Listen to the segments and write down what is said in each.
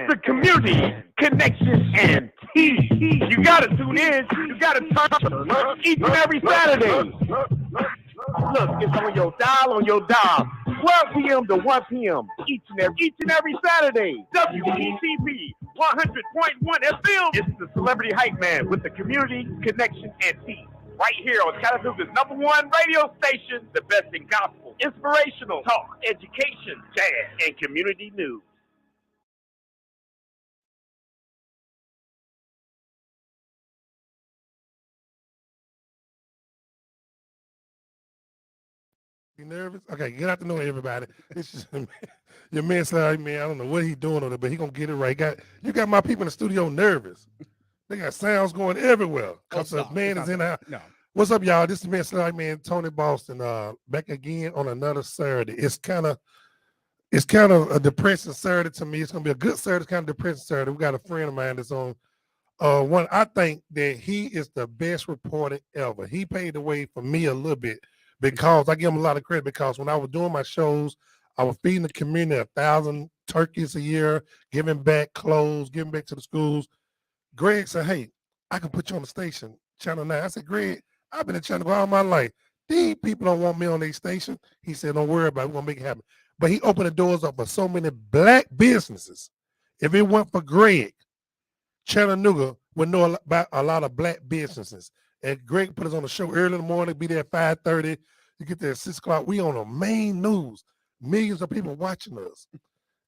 with the community connection and tea. You gotta tune in. You gotta turn each and every Saturday. Look, it's on your dial, 12 p.m. to 1 p.m. Each and every Saturday. WTTP 100.1 FM. It's the celebrity hype man with the community connection and tea. Right here on Chattanooga's #1 radio station, the best in gospel, inspirational talk, education, jazz, and community news. You nervous? Okay, get out to know everybody. It's just your man said, man, I don't know what he's doing on it, but he gonna get it right. You got my people in the studio nervous. They got sounds going everywhere. Cause the man is in there. No. What's up, y'all? This is man Sly Man Tony Boston. Back again on another Saturday. It's kind of a depressing Saturday to me. It's gonna be a good Saturday, kind of depressing Saturday. We got a friend of mine that's on. One, I think that he is the best reporter ever. He paved the way for me a little bit because I give him a lot of credit because when I was doing my shows, I was feeding the community 1,000 turkeys a year, giving back clothes, giving back to the schools. Greg said, hey, I can put you on the station, Channel 9. I said, Greg, I've been in Channel all my life. These people don't want me on their station. He said, don't worry about it. We're going to make it happen. But he opened the doors up for so many black businesses. If it weren't for Greg, Chattanooga would know about a lot of black businesses. And Greg put us on the show early in the morning, be there at 5:30. You get there at 6 o'clock. We on the main news. Millions of people watching us.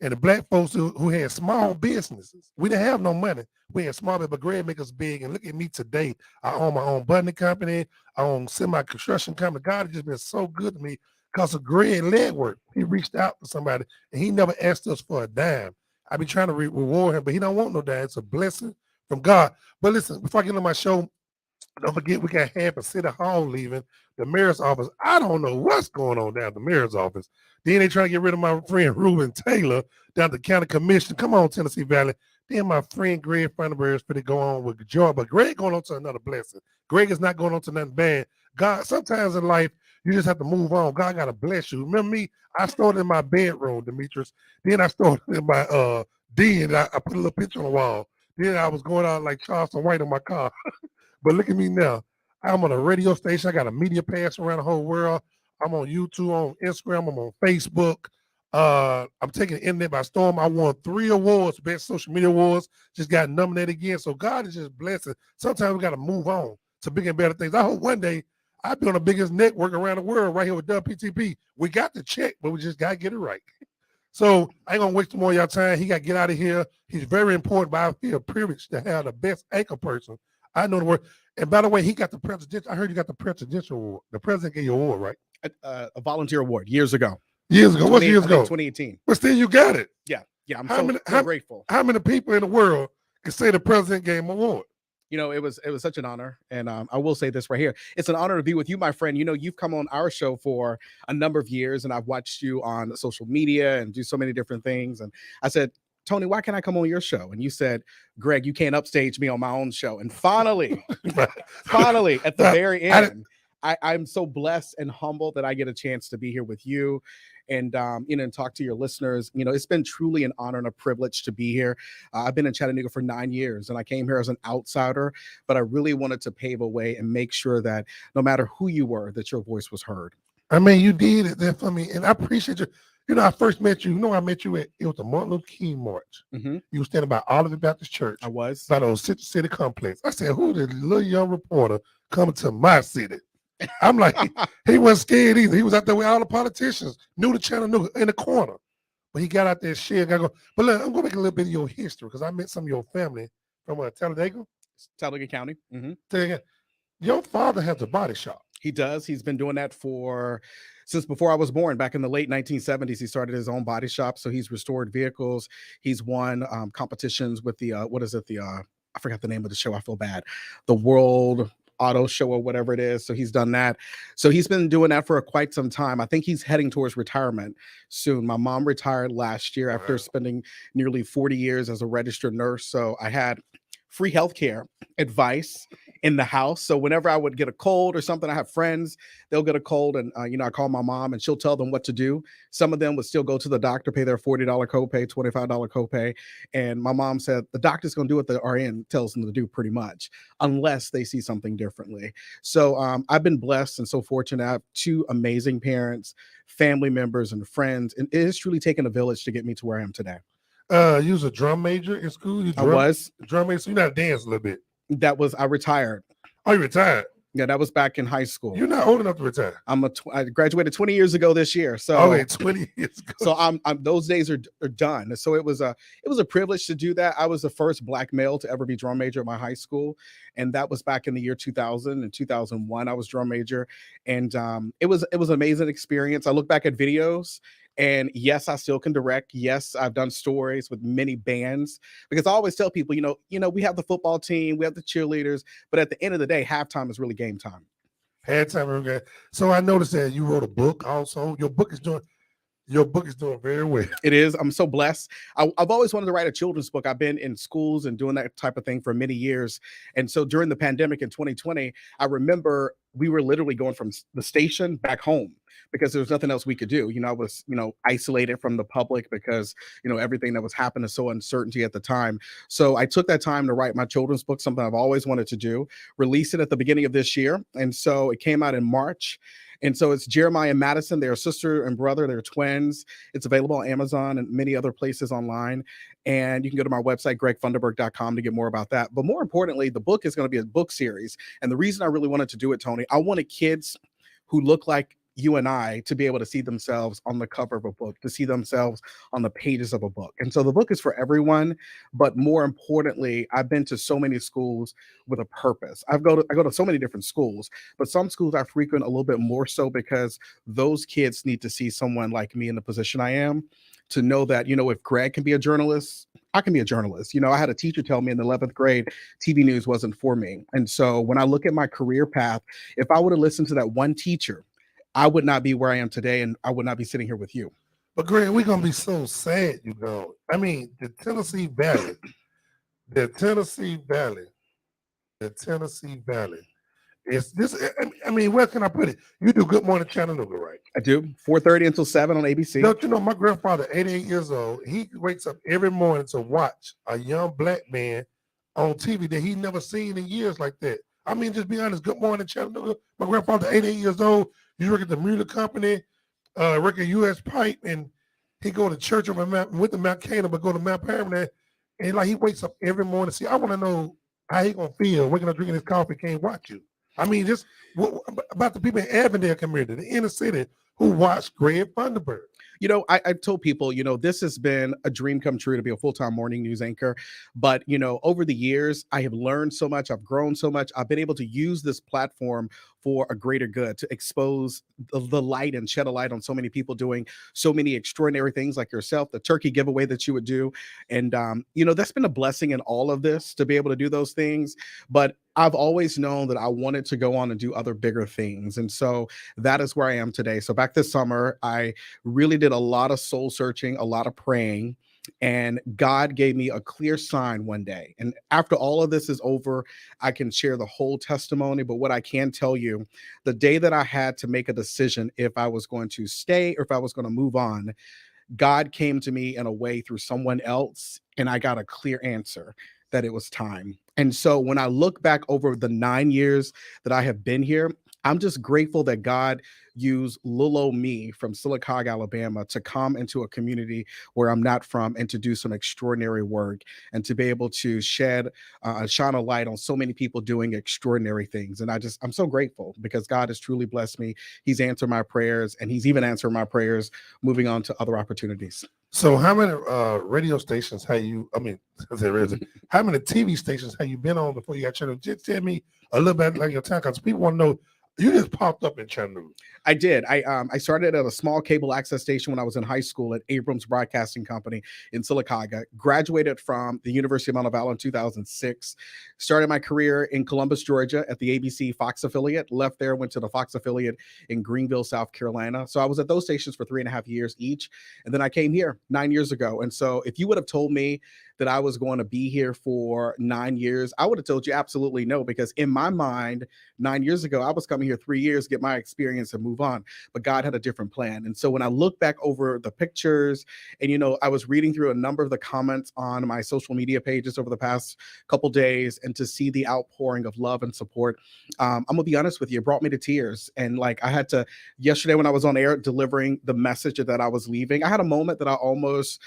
And the black folks who had small businesses, we didn't have no money. We had small business, but Greg make us big. And look at me today. I own my own buttoning company. I own semi-construction company. God has just been so good to me because of Greg lead work. He reached out to somebody, and he never asked us for a dime. I be trying to reward him, but he don't want no dime. It's a blessing from God. But listen, before I get on my show, don't forget we got half a city hall leaving, the mayor's office. I don't know what's going on down at the mayor's office. Then they trying to get rid of my friend Ruben Taylor down at the county commission. Come on, Tennessee Valley. Then my friend Greg Funderburg is going to go on with joy, but Greg going on to another blessing. Greg is not going on to nothing bad. God, sometimes in life, you just have to move on. God got to bless you. Remember me? I started in my bedroom, Demetrius. Then I started in my den. I put a little picture on the wall. Then I was going out like Charleston White in my car. But look at me now. I'm on a radio station. I got a media pass around the whole world. I'm on YouTube, on Instagram. I'm on Facebook. I'm taking the internet by storm. I won 3 awards, Best Social Media Awards. Just got nominated again. So God is just blessing. Sometimes we got to move on to bigger and better things. I hope one day I'll be on the biggest network around the world right here with WPTP. We got the check, but we just got to get it right. So I ain't going to waste more of y'all time. He got to get out of here. He's very important, but I feel privileged to have the best anchor person I know the word. And by the way, he got the presidential. I heard you got the presidential award. The president gave you an award, right? A volunteer award years ago. Years ago. What years ago? 2018. But still, you got it. Yeah. I'm so grateful. How many people in the world can say the president gave him an award? You know, it was such an honor. And I will say this right here. It's an honor to be with you, my friend. You know, you've come on our show for a number of years, and I've watched you on social media and do so many different things. And I said, Tony, why can't I come on your show? And you said, Greg, you can't upstage me on my own show. And finally, at the very end, I'm so blessed and humbled that I get a chance to be here with you and, and talk to your listeners. You know, it's been truly an honor and a privilege to be here. I've been in Chattanooga for 9 years, and I came here as an outsider, but I really wanted to pave a way and make sure that no matter who you were, that your voice was heard. I mean, you did it there for me, and I appreciate you. You know, I first met you. You know, I met you it was the Martin Luther King March. Mm-hmm. You were standing by Olivet Baptist Church. I was. By the city complex. I said, who the little young reporter coming to my city? I'm like, he wasn't scared either. He was out there with all the politicians, knew the Chattanooga in the corner. But he got out there shit. But look, I'm going to make a little bit of your history because I met some of your family from Talladega County. Mm-hmm. Your father has a body shop. He does. He's been doing that since before I was born. Back in the late 1970s, he started his own body shop. So he's restored vehicles. He's won competitions with the, I forgot the name of the show. I feel bad. The World Auto Show or whatever it is. So he's done that. So he's been doing that for quite some time. I think he's heading towards retirement soon. My mom retired last year after spending nearly 40 years as a registered nurse. So I had free healthcare advice in the house. So whenever I would get a cold or something, I have friends, they'll get a cold, and I call my mom and she'll tell them what to do. Some of them would still go to the doctor, pay their $40 copay, $25 copay. And my mom said the doctor's going to do what the RN tells them to do pretty much, unless they see something differently. So I've been blessed and so fortunate. I have two amazing parents, family members, and friends. And it has truly taken a village to get me to where I am today. You was a drum major in school? I was. Drum major, so you know how to dance a little bit. I retired. Oh, you retired? Yeah, that was back in high school. You're not old enough to retire. I graduated 20 years ago this year. So okay, 20 years ago. So I'm those days are done. So it was a privilege to do that. I was the first Black male to ever be drum major at my high school, and that was back in the year 2000 and 2001. I was drum major, and it was an amazing experience. I look back at videos. And yes, I still can direct. Yes, I've done stories with many bands, because I always tell people, we have the football team, we have the cheerleaders, but at the end of the day, halftime is really game time. Halftime, okay. So I noticed that you wrote a book also. Your book is doing very well. It is. I'm so blessed. I've always wanted to write a children's book. I've been in schools and doing that type of thing for many years. And so during the pandemic in 2020, I remember we were literally going from the station back home because there was nothing else we could do. I was, isolated from the public because, everything that was happening is so uncertainty at the time. So I took that time to write my children's book, something I've always wanted to do, release it at the beginning of this year. And so it came out in March. And so it's Jeremiah and Madison. They're sister and brother. They're twins. It's available on Amazon and many other places online. And you can go to my website, gregfunderburg.com, to get more about that. But more importantly, the book is going to be a book series. And the reason I really wanted to do it, Tony, I wanted kids who look like you and I to be able to see themselves on the cover of a book, to see themselves on the pages of a book. And so the book is for everyone, but more importantly, I've been to so many schools with a purpose. I go to so many different schools, but some schools I frequent a little bit more so because those kids need to see someone like me in the position I am, to know that, if Greg can be a journalist, I can be a journalist. I had a teacher tell me in the 11th grade, TV news wasn't for me. And so when I look at my career path, if I would have listened to that one teacher, I would not be where I am today, and I would not be sitting here with you. But Greg, we're gonna be so sad you go. I mean, the Tennessee Valley. Is this? I mean, where can I put it? You do Good Morning Chattanooga, right? I do. 4:30 until 7 on ABC. Don't you know my grandfather, 88 years old, he wakes up every morning to watch a young Black man on TV that he never seen in years like that. I mean, just be honest. Good Morning Chattanooga. My grandfather, 88 years old. He work at the Mueller Company, work at U.S. Pipe, and he go to church on with the Mount Cana, but go to Mount Paramount, and he wakes up every morning. See, I want to know how he gonna feel waking up drinking his coffee, can't watch you. I mean, just about the people in Avondale community, the inner city, who watch Greg Funderburg. I've told people, this has been a dream come true to be a full-time morning news anchor. But, over the years, I have learned so much. I've grown so much. I've been able to use this platform for a greater good, to expose the light and shed a light on so many people doing so many extraordinary things like yourself, the turkey giveaway that you would do. And, that's been a blessing in all of this, to be able to do those things. But I've always known that I wanted to go on and do other bigger things. And so that is where I am today. So back this summer, I really did a lot of soul searching, a lot of praying. And God gave me a clear sign one day. And after all of this is over, I can share the whole testimony. But what I can tell you, the day that I had to make a decision if I was going to stay or if I was going to move on, God came to me in a way through someone else, and I got a clear answer that it was time. And so when I look back over the 9 years that I have been here, I'm just grateful that God used little old me from Sylacauga, Alabama, to come into a community where I'm not from and to do some extraordinary work and to be able to shine a light on so many people doing extraordinary things. And I'm so grateful because God has truly blessed me. He's answered my prayers, and he's even answered my prayers moving on to other opportunities. So how many radio stations how many TV stations have you been on before you got Chattanooga? Just tell me a little bit like your time, because people want to know. You just popped up in Chattanooga. I did. I started at a small cable access station when I was in high school at Abrams Broadcasting Company in Sylacauga. Graduated from the University of Montevallo in 2006. Started my career in Columbus, Georgia at the ABC Fox affiliate. Left there, went to the Fox affiliate in Greenville, South Carolina. So I was at those stations for 3.5 years each. And then I came here 9 years ago. And so if you would have told me that I was going to be here for 9 years, I would have told you absolutely no, because in my mind, 9 years ago, I was coming here 3 years, get my experience and move on. But God had a different plan. And so when I look back over the pictures, and I was reading through a number of the comments on my social media pages over the past couple days, and to see the outpouring of love and support, I'm gonna be honest with you, it brought me to tears. And like I had to, yesterday when I was on air delivering the message that I was leaving, I had a moment that I almost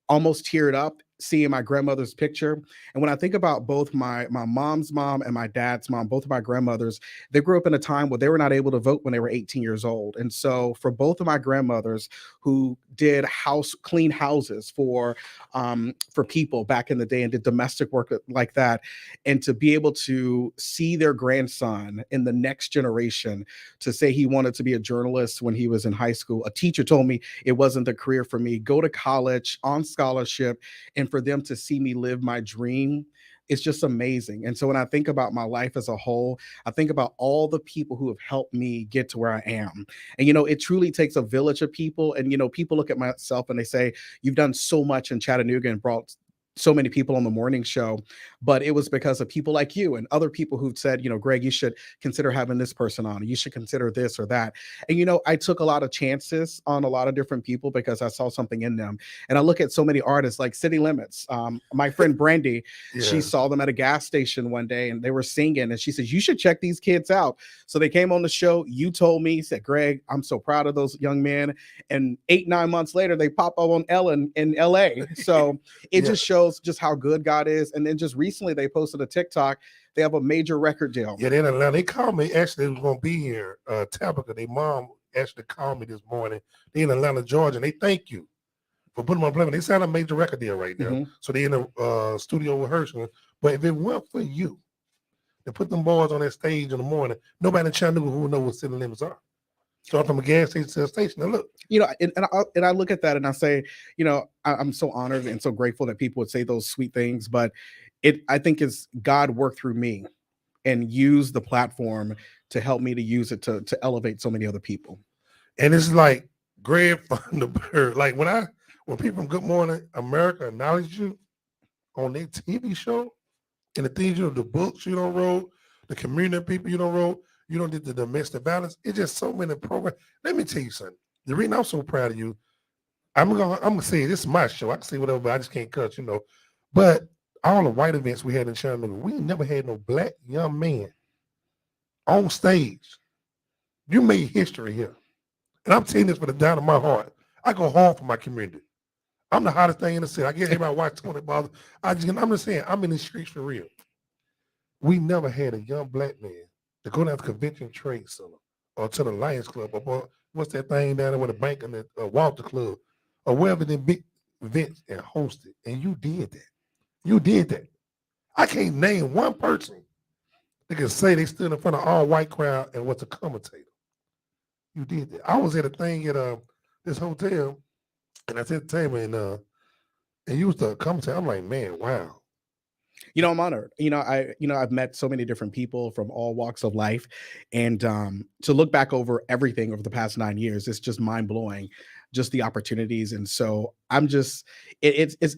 teared up seeing my grandmother's picture. And when I think about both my mom's mom and my dad's mom, both of my grandmothers, they grew up in a time where they were not able to vote when they were 18 years old. And so for both of my grandmothers who did clean houses for people back in the day and did domestic work like that, and to be able to see their grandson in the next generation to say he wanted to be a journalist when he was in high school. A teacher told me it wasn't the career for me. Go to college on scholarship, and for them to see me live my dream, it's just amazing. And so when I think about my life as a whole, I think about all the people who have helped me get to where I am. And it truly takes a village of people. And people look at myself and they say, you've done so much in Chattanooga and brought so many people on the morning show, but it was because of people like you and other people who've said, Greg, you should consider having this person on, you should consider this or that. And I took a lot of chances on a lot of different people because I saw something in them. And I look at so many artists like City Limits. My friend Brandy, she saw them at a gas station one day and they were singing, and she said, you should check these kids out. So they came on the show. You told me, said, Greg, I'm so proud of those young men. And 8-9 months later, they pop up on Ellen in LA. So it just shows just how good God is. And then just recently they posted a TikTok. They have a major record deal. Yeah, they're in Atlanta. They called me. Actually, they was going to be here. Tabitha, their mom actually called me this morning. They're in Atlanta, Georgia, and they thank you for putting them on play. They signed a major record deal right now. Mm-hmm. So they're in the studio rehearsing. But if it weren't for you to put them boys on that stage in the morning, nobody in Chattanooga who knows what City Limits are. So from a gas station to a station, and look, and I look at that and I say, I'm so honored and so grateful that people would say those sweet things, but I think it's God worked through me and used the platform to help me to use it to elevate so many other people. And it's like Greg Funderburg, like when people from Good Morning America acknowledge you on their TV show and the things the books you don't wrote, the community people you don't wrote. You don't did the domestic violence. It's just so many programs. Let me tell you something. The reason I'm so proud of you, I'm gonna say this is my show. I can say whatever, but I just can't cut, But all the white events we had in Chattanooga, we never had no black young man on stage. You made history here. And I'm telling this for the down of my heart. I go hard for my community. I'm the hottest thing in the city. I get everybody watch 20 balls. I'm just saying, I'm in the streets for real. We never had a young black man to go down to Convention Trade Center or to the Lions Club or what's that thing down there with the bank and the Walter Club or wherever the big events and host it. And you did that. You did that. I can't name one person that can say they stood in front of all white crowd and was a commentator. You did that. I was at a thing at this hotel, and I said to table and you was the commentator. I'm like, man, wow. I'm honored. I've met so many different people from all walks of life, and to look back over everything over the past 9 years, it's just mind blowing, just the opportunities. And so I'm just,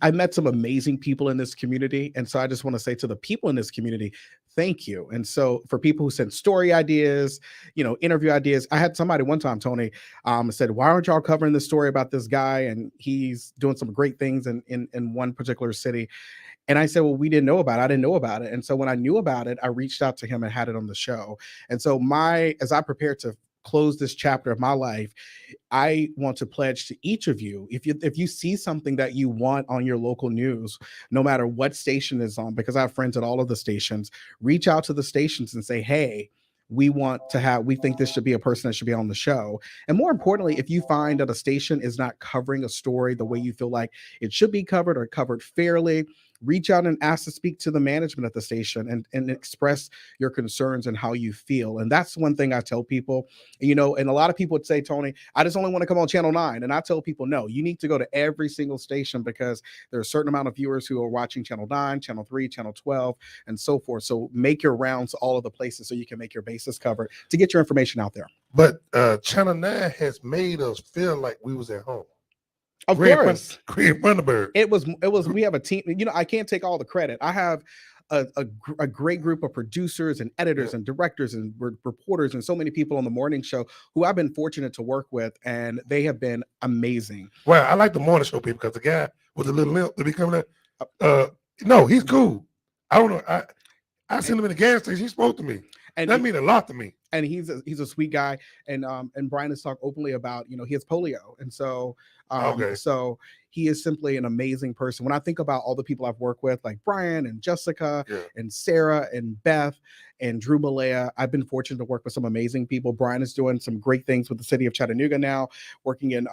I met some amazing people in this community, and so I just want to say to the people in this community, thank you. And so for people who sent story ideas, interview ideas, I had somebody one time, Tony, said, why aren't y'all covering this story about this guy? And he's doing some great things in one particular city. And I said, well, we didn't know about it. I didn't know about it. And so when I knew about it, I reached out to him and had it on the show. And so as I prepare to close this chapter of my life, I want to pledge to each of you, if you see something that you want on your local news, no matter what station is on, because I have friends at all of the stations, reach out to the stations and say, hey, we think this should be a person that should be on the show. And more importantly, if you find that a station is not covering a story the way you feel like it should be covered or covered fairly, reach out and ask to speak to the management at the station and express your concerns and how you feel. And that's one thing I tell people, and a lot of people would say, Tony, I just only want to come on Channel 9. And I tell people, no, you need to go to every single station because there are a certain amount of viewers who are watching Channel 9, Channel 3, Channel 12, and so forth. So make your rounds to all of the places so you can make your bases covered to get your information out there. But Channel 9 has made us feel like we was at home. Of Greg course. Greg Funderburg. It was we have a team. I can't take all the credit. I have a great group of producers and editors and directors and reporters and so many people on the morning show who I've been fortunate to work with, and they have been amazing. Well, I like the morning show people because the guy with the little limp to be coming up. No, he's cool. I don't know. I seen him in the gas station. He spoke to me. And that means a lot to me. And he's a sweet guy. And Brian has talked openly about, he has polio. And so so he is simply an amazing person. When I think about all the people I've worked with, like Brian and Jessica and Sarah and Beth and Drew Malaya, I've been fortunate to work with some amazing people. Brian is doing some great things with the city of Chattanooga now, working in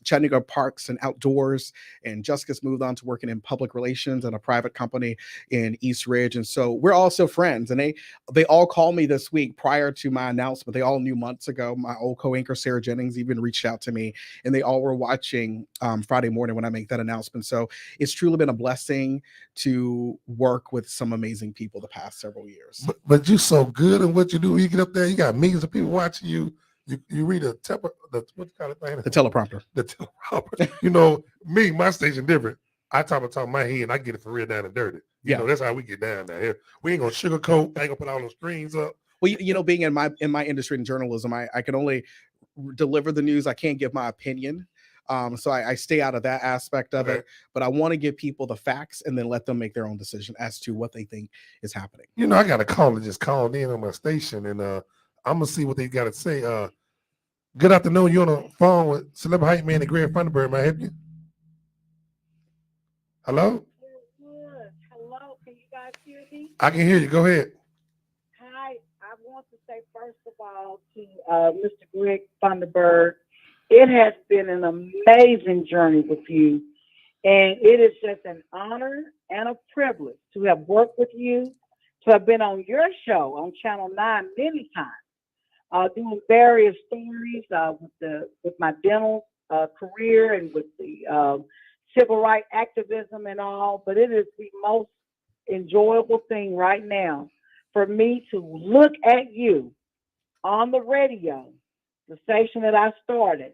Chattanooga Parks and Outdoors. And Jessica's moved on to working in public relations at a private company in East Ridge. And so we're also friends. And they all called me this week prior to my announcement. They all knew months ago. My old co-anchor Sarah Jennings even reached out to me, and they all were watching Friday morning when I make that announcement. So it's truly been a blessing to work with some amazing people the past several years. But you're so good in what you do. You get up there, you got millions of people watching you. You read what you call it thing? The teleprompter. The teleprompter. Me, my station different. I talk my head and I get it for real down and dirty. You know, that's how we get down here. We ain't gonna sugarcoat, I ain't gonna put all those screens up. Well, being in my industry in journalism, I can only deliver the news. I can't give my opinion. So I stay out of that aspect of it, but I want to give people the facts and then let them make their own decision as to what they think is happening. I got a call that just called in on my station, and I'm gonna see what they got to say. Good afternoon. You're on the phone with Celebrity Hype Man and Greg Funderburg. May I help you? Hello? Good. Hello. Can you guys hear me? I can hear you. Go ahead. Hi. I want to say, first of all, to Mr. Greg Funderburg, it has been an amazing journey with you, and it is just an honor and a privilege to have worked with you, to have been on your show on Channel 9 many times, doing various stories with my dental career and with the civil rights activism and all. But it is the most enjoyable thing right now for me to look at you on the radio, the station that I started,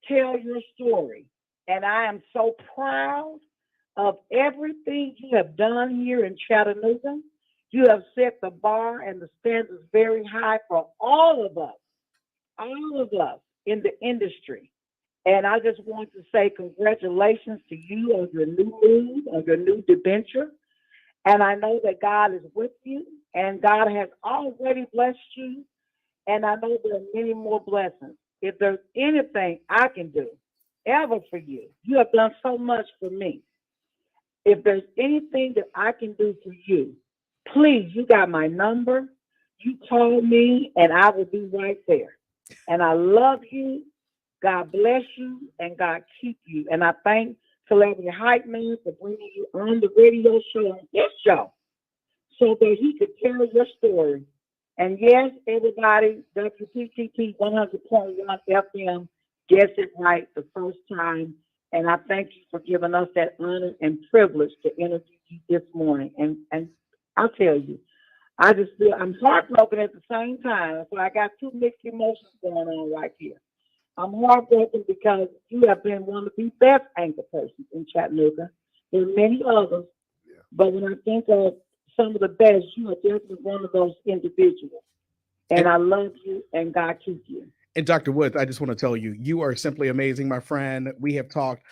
tell your story. And I am so proud of everything you have done here in Chattanooga. You have set the bar and the standards very high for all of us in the industry. And I just want to say congratulations to you on your new move, on your new debenture. And I know that God is with you, and God has already blessed you. And I know there are many more blessings. If there's anything I can do ever for you, you have done so much for me. If there's anything that I can do for you, please, you got my number. You call me and I will be right there. And I love you. God bless you and God keep you. And I thank Celebrity Hype Man for bringing you on the radio show, on this show, so that he could tell your story. And yes, everybody, WPTP 100.1 FM gets it right the first time. And I thank you for giving us that honor and privilege to interview you this morning. And I'll tell you, I just feel I'm heartbroken at the same time. So I got two mixed emotions going on right here. I'm heartbroken because you have been one of the best anchor persons in Chattanooga. There are many others, but when I think of some of the best, you are definitely one of those individuals. And I love you, and God keep you. And Dr. Woods, I just want to tell you, you are simply amazing, my friend. We have talked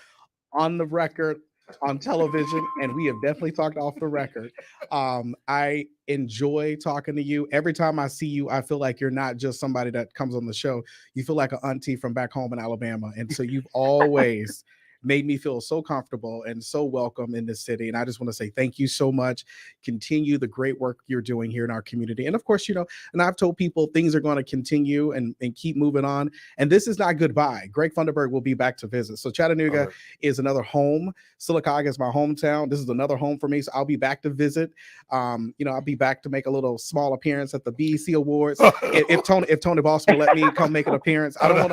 on the record, on television, and we have definitely talked off the record. I enjoy talking to you. Every time I see you, I feel like you're not just somebody that comes on the show. You feel like an auntie from back home in Alabama. And so you've always made me feel so comfortable and so welcome in this city. And I just want to say thank you so much. Continue the great work you're doing here in our community. And of course, and I've told people things are going to continue and keep moving on. And this is not goodbye. Greg Funderburg will be back to visit. So Chattanooga is another home. Sylacauga is my hometown. This is another home for me. So I'll be back to visit. I'll be back to make a little small appearance at the BEC Awards. if Tony Boss will let me come make an appearance. I don't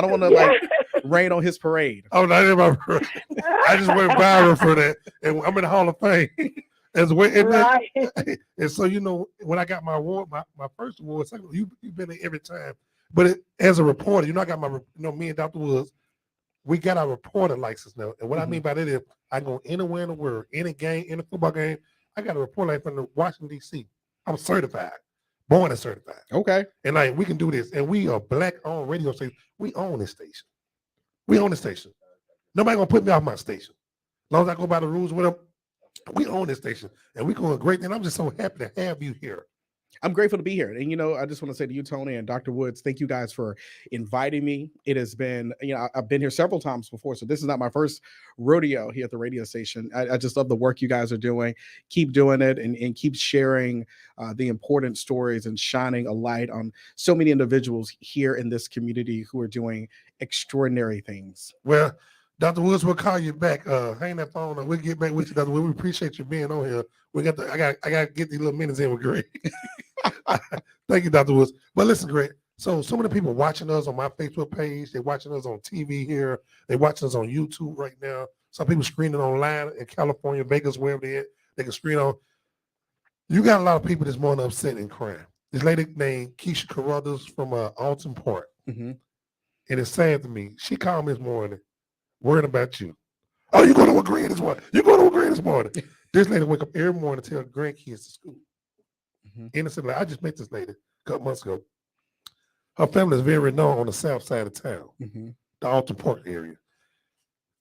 want to like rain on his parade. Oh, not in my parade. I just went viral for that, and I'm in the Hall of Fame. And so when I got my award, my first award, you've been there every time. But as a reporter, I got my me and Dr. Woods, we got our reporter license now. And what I mean by that is I go anywhere in the world, any game, any football game, I got a report license from Washington, D.C. I'm certified, born and certified. Okay. And like we can do this. And we are black-owned radio station. We own this station. We own the station. Nobody gonna put me off my station. As long as I go by the rules with them, we own this station. And we're going great. And I'm just so happy to have you here. I'm grateful to be here. And, I just want to say to you, Tony and Dr. Woods, thank you guys for inviting me. It has been, I've been here several times before, so this is not my first rodeo here at the radio station. I just love the work you guys are doing. Keep doing it and keep sharing the important stories and shining a light on so many individuals here in this community who are doing extraordinary things. Well, Dr. Woods, we'll call you back. Hang that phone and we'll get back with you, Dr. Woods. We appreciate you being on here. I got to get these little minutes in with Greg. Thank you, Dr. Woods. But listen, Greg. So many people watching us on my Facebook page. They're watching us on TV here. They're watching us on YouTube right now. Some people screening online in California, Vegas, wherever they can screen on. You got a lot of people this morning upset and crying. This lady named Keisha Carruthers from Alton Park. Mm-hmm. And it's sad to me. She called me this morning worried about you. Oh, you going to Greg this morning? You going to Greg this morning? This lady wake up every morning to tell grandkids to school. Mm-hmm. Innocently, I just met this lady a couple months ago. Her family is very known on the south side of town, the Alton Park area.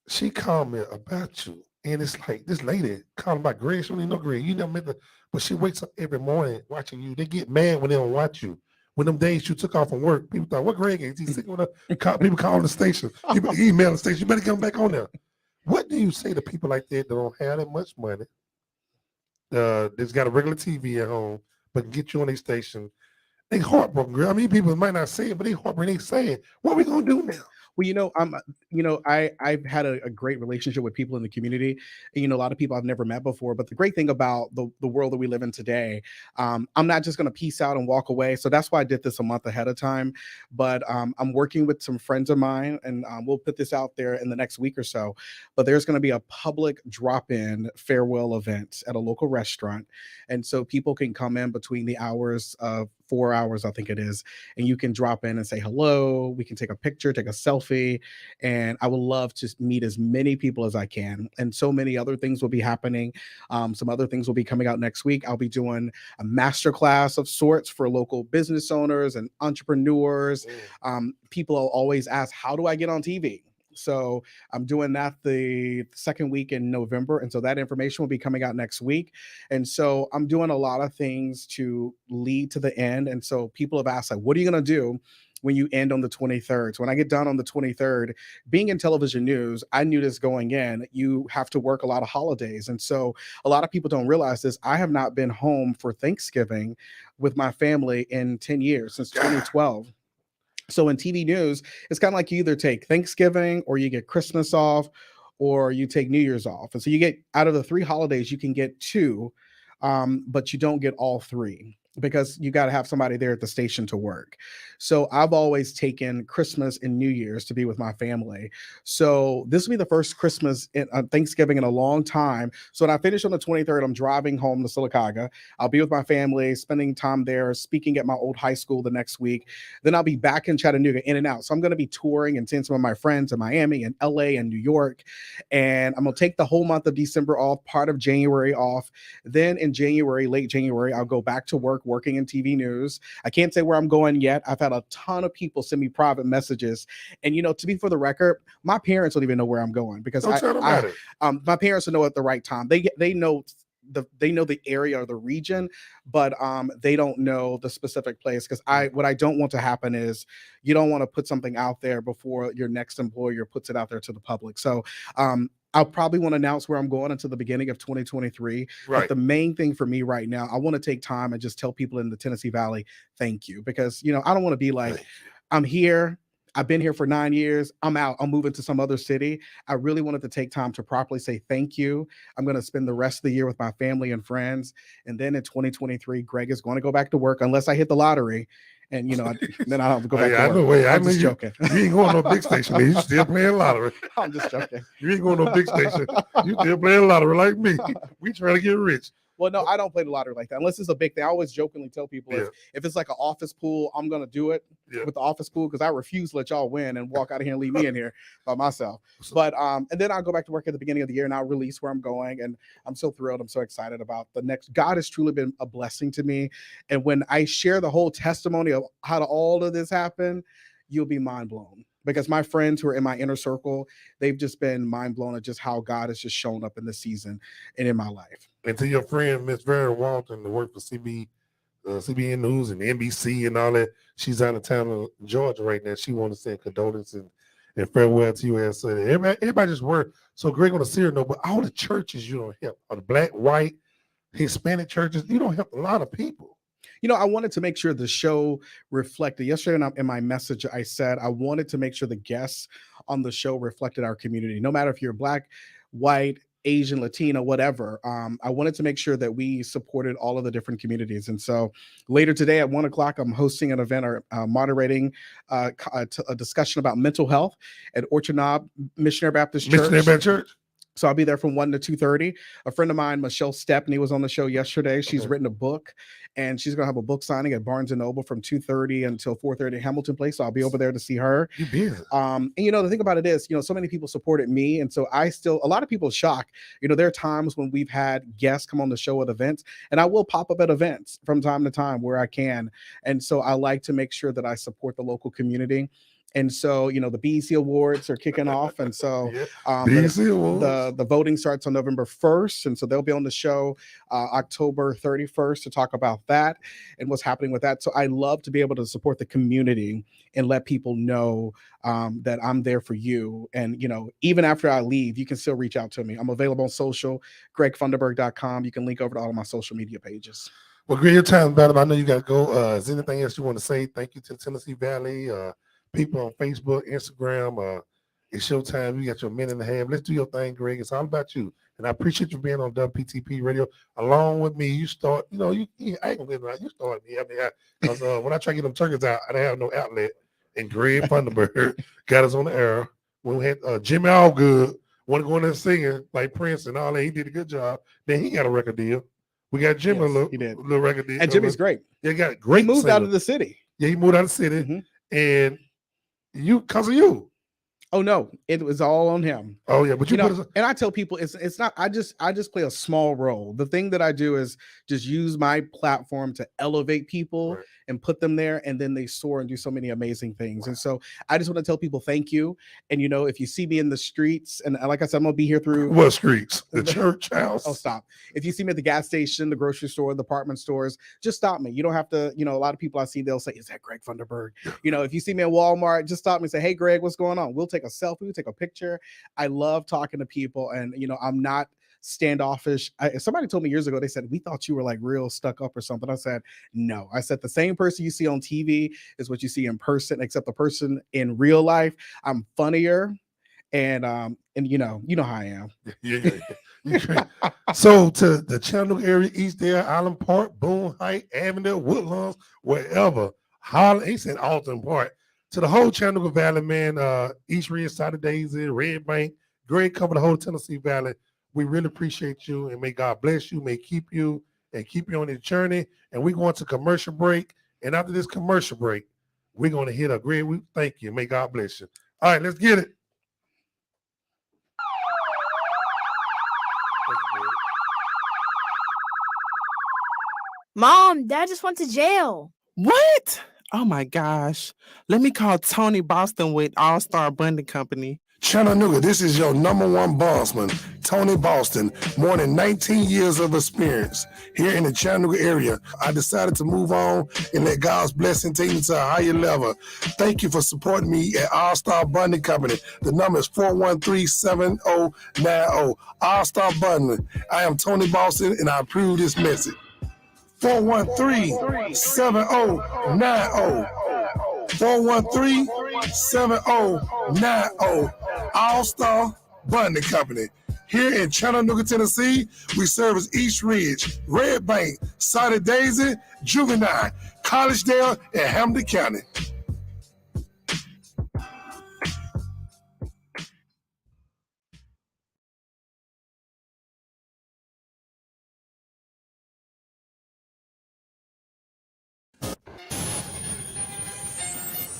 She called me about you. And it's like this lady calling about Greg. She don't even know Greg. You never met her, but she wakes up every morning watching you. They get mad when they don't watch you. When them days you took off from work, people thought, what Greg is? He's sick with her. People calling the station. People email the station. You better come back on there. What do you say to people like that don't have that much money? That's got a regular TV at home, but can get you on their station. They heartbroken, girl. I mean, people might not say it, but they heartbroken. They say it. What are we gonna do now? Well, I've had a great relationship with people in the community. And, a lot of people I've never met before. But the great thing about the world that we live in today, I'm not just going to peace out and walk away. So that's why I did this a month ahead of time. But I'm working with some friends of mine, and we'll put this out there in the next week or so. But there's going to be a public drop-in farewell event at a local restaurant. And so people can come in between the hours of 4 hours, I think it is, and you can drop in and say hello. We can take a picture, take a selfie, and I would love to meet as many people as I can. And so many other things will be happening. Some other things will be coming out next week. I'll be doing a masterclass of sorts for local business owners and entrepreneurs. People always ask, how do I get on TV? So I'm doing that the second week in November. And so that information will be coming out next week. And so I'm doing a lot of things to lead to the end. And so people have asked, like, what are you going to do when you end on the 23rd? So when I get done on the 23rd, being in television news, I knew this going in, you have to work a lot of holidays. And so a lot of people don't realize this. I have not been home for Thanksgiving with my family in 10 years, since 2012. So in TV news, it's kind of like you either take Thanksgiving or you get Christmas off or you take New Year's off. And so you get, out of the 3 holidays, you can get 2, but you don't get all 3. because you got to have somebody there at the station to work. So I've always taken Christmas and New Year's to be with my family. So this will be the first Christmas and Thanksgiving in a long time. So when I finish on the 23rd, I'm driving home to Sylacauga. I'll be with my family, spending time there, speaking at my old high school the next week. Then I'll be back in Chattanooga, in and out. So I'm going to be touring and seeing some of my friends in Miami and LA and New York. And I'm going to take the whole month of December off, part of January off. Then in January, late January, I'll go back to work, working in TV news. I can't say where I'm going yet. I've had a ton of people send me private messages. And, you know, to be for the record, my parents don't even know where I'm going because my parents will know at the right time. They know the area or the region, but they don't know the specific place. Because what I don't want to happen is you don't want to put something out there before your next employer puts it out there to the public. So I'll probably want to announce where I'm going until the beginning of 2023. Right. But the main thing for me right now, I want to take time and just tell people in the Tennessee Valley, thank you. Because, you know, I don't want to be like, I'm here, I've been here for 9 years, I'm out, I'm moving to some other city. I really wanted to take time to properly say thank you. I'm going to spend the rest of the year with my family and friends. And then in 2023, Greg is going to go back to work unless I hit the lottery. And, you know, then I don't have to go back to work. I'm just joking. You ain't going to no big station. You still playing lottery. I'm just joking. You ain't going to no big station. You still playing lottery like me. We trying to get rich. Well, no, I don't play the lottery like that unless it's a big thing. I always jokingly tell people if it's like an office pool, I'm gonna do it with the office pool because I refuse to let y'all win and walk out of here and leave me in here by myself. But and then I'll go back to work at the beginning of the year and I'll release where I'm going. And I'm so thrilled. I'm so excited about the next. God has truly been a blessing to me. And when I share the whole testimony of how all of this happened, you'll be mind blown. Because my friends who are in my inner circle, they've just been mind blown at just how God has just shown up in this season and in my life. And to your friend, Miss Vera Walton, who work for CBN News and NBC and all that, she's out of town in Georgia right now. She wants to send condolences and farewell to you. And so everybody just work. So Greg on a serious note, but all the churches you don't help, the black, white, Hispanic churches, you don't help a lot of people. You know, I wanted to make sure the show reflected. Yesterday in my message, I said I wanted to make sure the guests on the show reflected our community. No matter if you're black, white, Asian, Latino, whatever. I wanted to make sure that we supported all of the different communities. And so later today at 1:00, I'm hosting an event or moderating a discussion about mental health at Orchard Knob Missionary Baptist Church. So I'll be there from 1 to 2:30. A friend of mine, Michelle Stepney, was on the show yesterday. She's written a book, and she's going to have a book signing at Barnes & Noble from 2:30 until 4:30 Hamilton Place. So I'll be over there to see her. You busy. And, you know, the thing about it is, you know, so many people supported me. And so a lot of people are shocked. You know, there are times when we've had guests come on the show at events, and I will pop up at events from time to time where I can. And so I like to make sure that I support the local community. And so, you know, the BEC Awards are kicking off. And so the voting starts on November 1st. And so they'll be on the show October 31st to talk about that and what's happening with that. So I love to be able to support the community and let people know that I'm there for you. And, you know, even after I leave, you can still reach out to me. I'm available on social, gregfunderburg.com. You can link over to all of my social media pages. Well, Greg, your time's about. I know you got to go. Is there anything else you want to say? Thank you to the Tennessee Valley. People on Facebook, Instagram, it's your time. You got your minute and a half. Let's do your thing, Greg. It's all about you. And I appreciate you being on WPTP Radio along with me. You start, you know, I ain't gonna get right. You start me. I mean, because when I try to get them turkeys out, I didn't have no outlet. And Greg Funderburg got us on the air. When we had Jimmy Allgood want to go in there singing like Prince and all that. He did a good job. Then he got a record deal. We got Jimmy a little record deal. And Jimmy's great. Yeah, he got great. He moved out of the city. Yeah, he moved out of the city. Mm-hmm. And because of you. Oh no, it was all on him. Oh yeah, but you know, and I tell people it's not. I just play a small role. The thing that I do is just use my platform to elevate people and put them there, and then they soar and do so many amazing things. And so I just want to tell people thank you. And you know, if you see me in the streets, and like I said, I'm gonna be here through what streets? The church house. Oh, stop! If you see me at the gas station, the grocery store, the department stores, just stop me. You don't have to. You know, a lot of people I see, they'll say, "Is that Greg Funderburg?" You know, if you see me at Walmart, just stop me and say, "Hey, Greg, what's going on?" We'll take a selfie, we'll take a picture. I love talking to people, and you know, I'm not standoffish. Somebody told me years ago, they said, "We thought you were like real stuck up or something." I said, "No." I said, the same person you see on TV is what you see in person, except the person in real life, I'm funnier. And you know how I am. Yeah. So to the Chattanooga area, Eastdale, Island Park, Boone Heights, Avondale, Woodlands, wherever, he said Alton Park. To the whole Chattanooga Valley, man, East Ridge, South Daisy, Red Bank, Greg cover the whole Tennessee Valley. We really appreciate you, and may God bless you, may keep you, and keep you on this journey. And we're going to commercial break. And after this commercial break, we're going to hit a Greg. We thank you. May God bless you. All right, let's get it. Mom, Dad just went to jail. What? Oh my gosh. Let me call Tony Boston with All Star Bundle Company. Chattanooga, this is your #1 bondsman, Tony Boston. More than 19 years of experience here in the Chattanooga area. I decided to move on and let God's blessing take me to a higher level. Thank you for supporting me at All Star Bundle Company. The number is 413-7090. All Star Bundle. I am Tony Boston, and I approve this message. 413-7090. 413-7090. All-Star Bundle Company. Here in Chattanooga, Tennessee, we service East Ridge, Red Bank, South Daisy, Juvenile, Collegedale, and Hamilton County.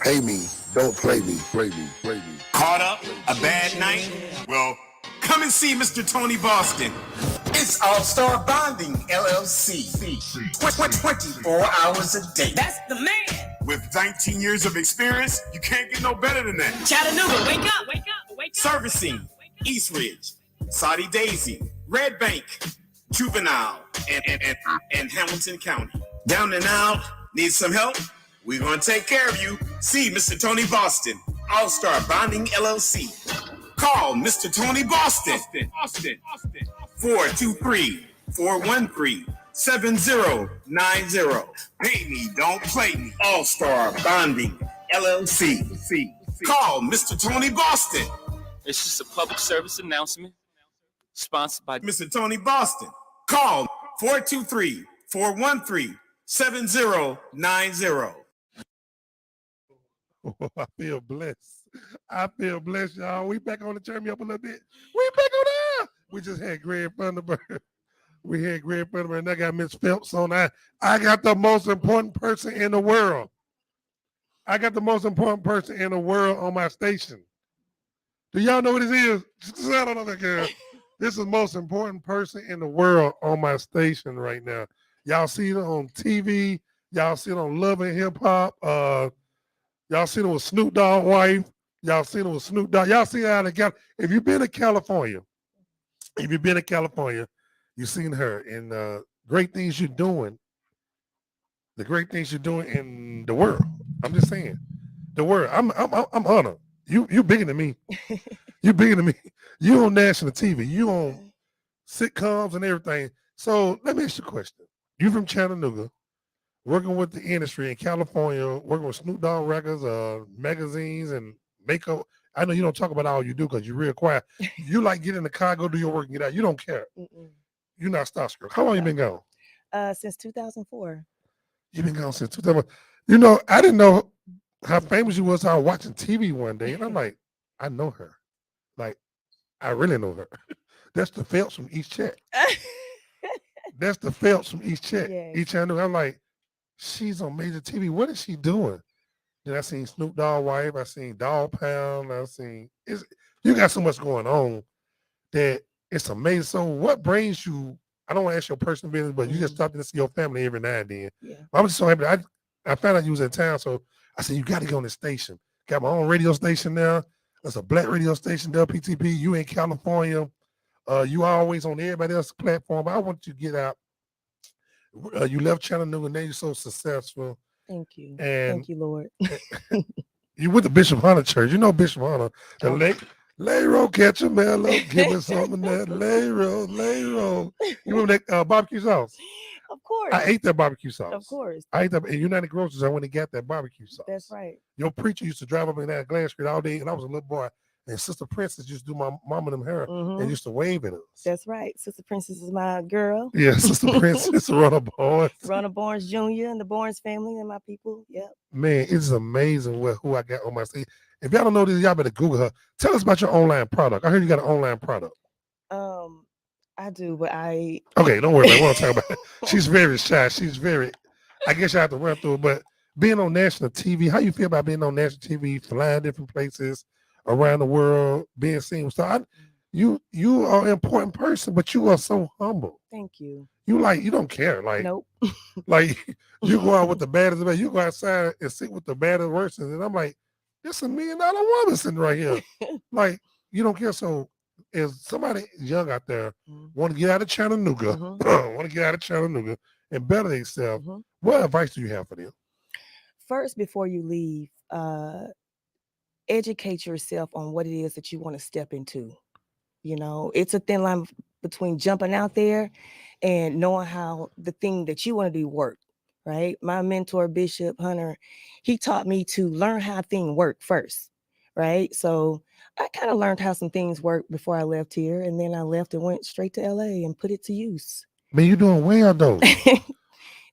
Pay me, don't play me, play me, play me. Caught up? A bad night? Well, come and see Mr. Tony Boston. It's All-Star Bonding, LLC. 24 hours a day. That's the man. With 19 years of experience, you can't get no better than that. Chattanooga, wake up, wake up, wake up. Servicing, East Ridge, Saudi Daisy, Red Bank, Juvenile, and Hamilton County. Down and out, need some help? We're going to take care of you. See Mr. Tony Boston, All-Star Bonding, LLC. Call Mr. Tony Boston. 423-413-7090. Pay me, don't play me. All-Star Bonding, LLC. Call Mr. Tony Boston. It's just a public service announcement sponsored by Mr. Tony Boston. Call 423-413-7090. I feel blessed. I feel blessed, y'all. We back on the turn me up a little bit. We back on there. We just had Greg Funderburg. We had Greg Funderburg, and I got Miss Phelps on. I got the most important person in the world. I got the most important person in the world on my station. Do y'all know what this is? I don't know that girl. This is the most important person in the world on my station right now. Y'all see it on TV. Y'all see it on Love and Hip Hop. Y'all seen it with Snoop Dogg wife. Y'all seen it with Snoop Dogg. Y'all seen how they got. If you've been to California, you've seen her and great things you're doing. The great things you're doing in the world. I'm just saying, the world. I'm honored. You bigger than me. You bigger than me. You on national TV. You on sitcoms and everything. So let me ask you a question. You from Chattanooga, working with the industry in California, working with Snoop Dogg records, magazines, and makeup. I know you don't talk about all you do because you're real quiet. You like get in the car, go do your work, and get out. You don't care. You're not starstruck. How long you been gone? Since 2004. You've been gone since 2000. You know, I didn't know how famous you was. I was watching TV one day, and I'm like, I know her. Like, I really know her. That's the Phelps from East Check. That's the Phelps from East Check. Yes. Each channel. I'm like, she's on major TV. What is she doing? Then I seen Snoop Dogg wife. I seen Dog Pound. You got so much going on that it's amazing. So what brings you? I don't want to ask your personal business, but you just stopped in to see your family every now and then. Yeah. I'm just so happy. I found out you was in town, so I said you got to go on the station. Got my own radio station now. That's a black radio station, WPTP. You in California. You always on everybody else's platform. But I want you to get out. You left Chattanooga, now you're so successful. Thank you. And thank you, Lord. You went to Bishop Hunter Church. You know Bishop Hunter. The Lay-Ro, catch a mellow, give us something that Lay-Ro. You remember that barbecue sauce? Of course. I ate that barbecue sauce. Of course. I ate that in United Grocers. I went and got that barbecue sauce. That's right. Your preacher used to drive up in that Glass Street all day, and I was a little boy. And Sister Princess used to do my mom and them hair and used to wave at us. That's right. Sister Princess is my girl. Yeah, Sister Princess, Runner Barnes. Runner Barnes Jr. and the Barnes family and my people. Yep. Man, it's amazing who I got on my stage. If y'all don't know this, y'all better Google her. Tell us about your online product. I heard you got an online product. I do, but I... Okay, don't worry about it. We won't talk about it. She's very shy. I guess you have to run through it. But being on national TV, how you feel about being on national TV, flying different places around the world, being seen? So you are an important person, but you are so humble. Thank you. You don't care. Like, nope. Like you go out with the baddest, but you go outside and sit with the baddest worst. And I'm like, this $1 million woman sitting right here. Like, you don't care. So if somebody young out there want to get out of Chattanooga, and better themselves, what advice do you have for them? First, before you leave, educate yourself on what it is that you want to step into. You know, it's a thin line between jumping out there and knowing how the thing that you want to do work, right? My mentor, Bishop Hunter, he taught me to learn how things work first, right? So I kind of learned how some things work before I left here, and then I left and went straight to LA and put it to use. Man, you're doing well, though.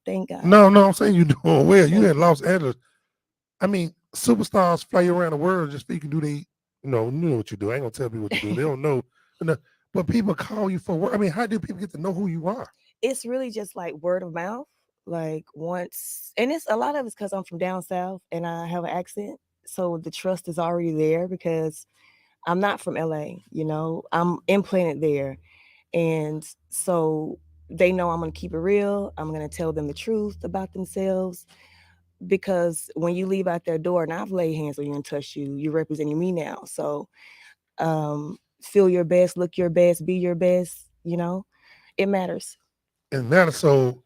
Thank God. No, I'm saying you're doing well. You in Los Angeles. I mean, superstars fly around the world just so you can do you know what you do. I ain't gonna tell people what to do. They don't know. But people call you for work. I mean, how do people get to know who you are? It's really just like word of mouth. Like once, and it's a lot of it's because I'm from down south and I have an accent, so the trust is already there because I'm not from LA. You know, I'm implanted there, and so they know I'm gonna keep it real. I'm gonna tell them the truth about themselves because when you leave out their door and I've laid hands on you and touched you, you're representing me now. So feel your best, look your best, be your best. You know, it matters. And now, so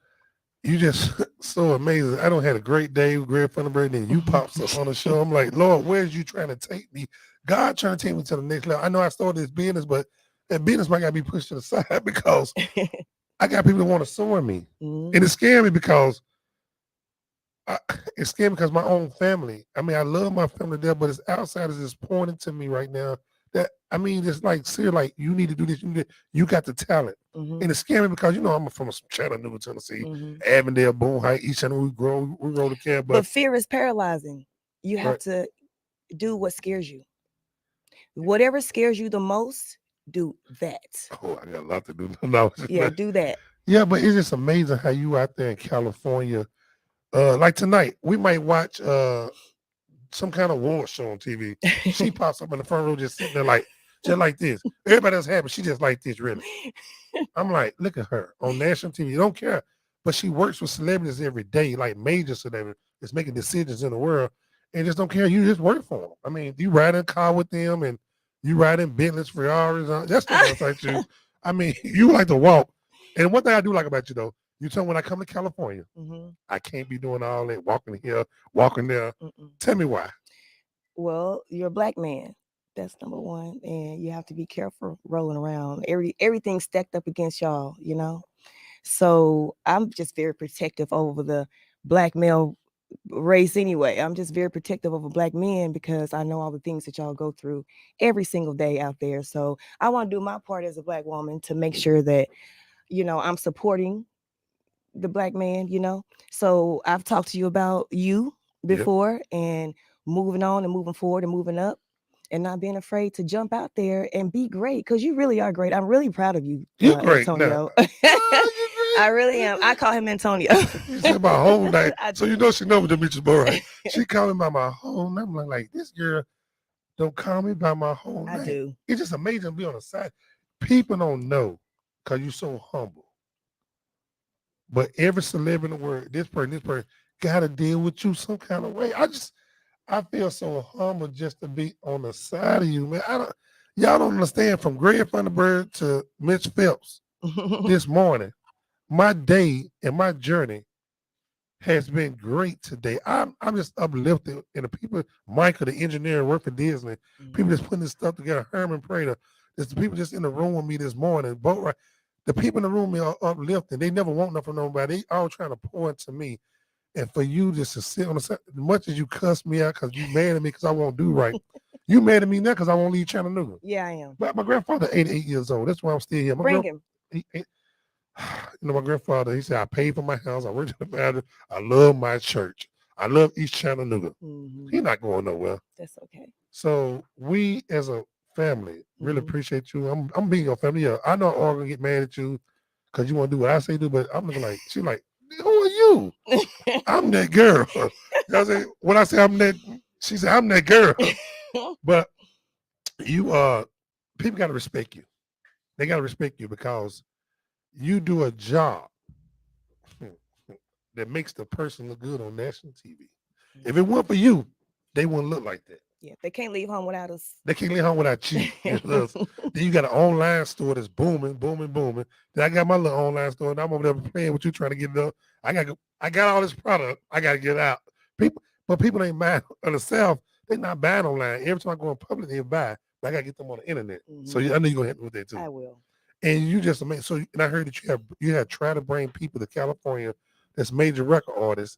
you just so amazing. I don't had a great day with Greg Funderburg, and you pops up on the show. I'm like, Lord, where's you trying to take me? God trying to take me to the next level. I know I started this business, but that business might gotta be pushed to the side because I got people that want to sue me. And it scared me because it's scary because my own family. I mean, I love my family there, but it's outsiders just pointing to me right now. That I mean, it's like seriously, like you need to do this. You got the talent, and it's scary because you know I'm from Chattanooga, Tennessee, Avondale, Boone Heights. Each time we grow the care. But fear is paralyzing. You have Right. to do what scares you. Whatever scares you the most, do that. Oh, I got a lot to do. No, Yeah, do that. Yeah, but it's just amazing how you out there in California. Like tonight, we might watch some kind of war show on TV. She pops up in the front row just sitting there just like this. Everybody else happy. She just like this, really. I'm like, look at her on national TV. You don't care. But she works with celebrities every day, like major celebrities that's making decisions in the world and just don't care. You just work for them. I mean, you ride in a car with them and you ride in Bentleys, Ferraris. That's the like you. I mean, you like to walk. And one thing I do like about you, though, you tell me when I come to California, I can't be doing all that walking here, walking there. Tell me why. Well, you're a black man. That's number one. And you have to be careful rolling around. Everything's stacked up against y'all, you know? So I'm just very protective over the black male race anyway. I'm just very protective over black men because I know all the things that y'all go through every single day out there. So I want to do my part as a black woman to make sure that, you know, I'm supporting the black man, you know. So I've talked to you about you before and moving on and moving forward and moving up and not being afraid to jump out there and be great because you really are great. I'm really proud of you, You're great, Antonio. I really am. I call him Antonio. You said my whole name. So you know she knows Demetrius Boy, right? She called me by my whole name. I'm like, this girl don't call me by my whole name. I do. It's just amazing to be on the side. People don't know because you're so humble. But every celebrity in the world, this person, gotta deal with you some kind of way. I feel so humble just to be on the side of you, man. Y'all don't understand from Greg Funderburg to Mitch Phelps this morning. My day and my journey has been great today. I'm just uplifted, and the people, Michael, the engineer, work for Disney, people just putting this stuff together. Herman Prater, there's the people just in the room with me this morning. Both right, the people in the room are uplifting. They never want nothing from nobody. They all trying to pour into me, and for you just to sit on the side, as much as you cuss me out because you mad at me because I won't do right, you mad at me now because I won't leave Chattanooga. Yeah, I am. But my grandfather, 88 years old. That's why I'm still here. Bring him. You know, my grandfather, he said, I paid for my house. I worked in the battery. I love my church. I love East Chattanooga. He's not going nowhere. That's okay. So we as a family really appreciate you. I'm being your family. Yeah, I know I'm gonna get mad at you because you want to do what I say do, but I'm looking like, she's like, who are you? I'm that girl. When I say I'm that, she said, I'm that girl. But you people gotta respect you. They gotta respect you because you do a job that makes the person look good on national TV. If it weren't for you, they wouldn't look like that. Yeah, they can't leave home without us. They can't leave home without you. Then you got an online store that's booming, booming, booming. Then I got my little online store, and I'm over there playing with you, trying to get it up. I got all this product. I got to get it out. People ain't buying on the South. They're not buying online. Every time I go in public, they buy. But I got to get them on the internet. So I know you're gonna help me with that too. I will. And you just amazing. So, and I heard that you have tried to bring people to California that's major record artists